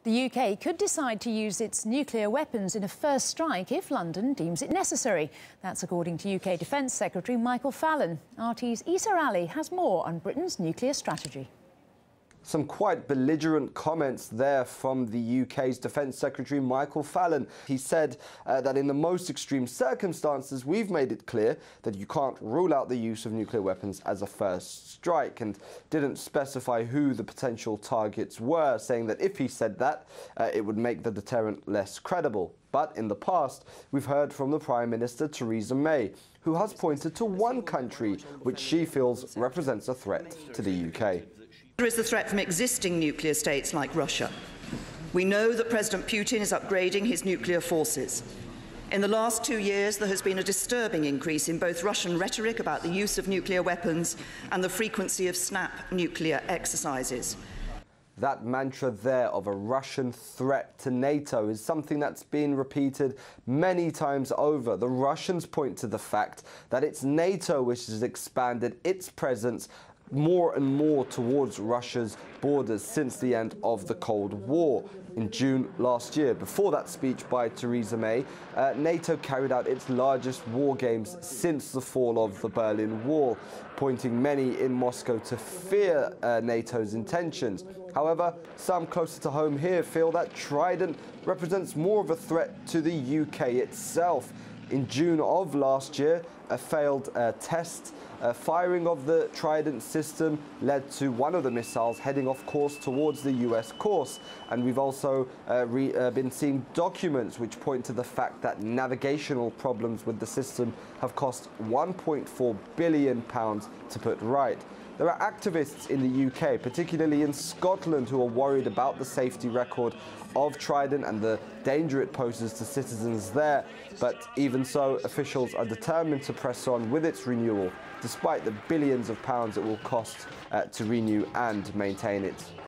The UK could decide to use its nuclear weapons in a first strike if London deems it necessary. That's according to UK Defence Secretary Michael Fallon. RT's Issa Ali has more on Britain's nuclear strategy. Some quite belligerent comments there from the UK's Defence Secretary Michael Fallon. He said that in the most extreme circumstances, we've made it clear that you can't rule out the use of nuclear weapons as a first strike, and didn't specify who the potential targets were, saying that if he said that, it would make the deterrent less credible. But in the past, we've heard from the Prime Minister Theresa May, who has pointed to one country which she feels represents a threat to the UK. There is the threat from existing nuclear states like Russia. We know that President Putin is upgrading his nuclear forces. In the last 2 years, there has been a disturbing increase in both Russian rhetoric about the use of nuclear weapons and the frequency of snap nuclear exercises. That mantra there of a Russian threat to NATO is something that's been repeated many times over. The Russians point to the fact that it's NATO which has expanded its presence more and more towards Russia's borders since the end of the Cold War. In June last year, before that speech by Theresa May, NATO carried out its largest war games since the fall of the Berlin Wall, pointing many in Moscow to fear NATO's intentions. However, some closer to home here feel that Trident represents more of a threat to the UK itself. In June of last year, a failed test firing of the Trident system led to one of the missiles heading off course towards the US course. And we've also been seeing documents which point to the fact that navigational problems with the system have cost £1.4 billion to put right. There are activists in the UK, particularly in Scotland, who are worried about the safety record of Trident and the danger it poses to citizens there. But even so, officials are determined to press on with its renewal, despite the billions of pounds it will cost to renew and maintain it.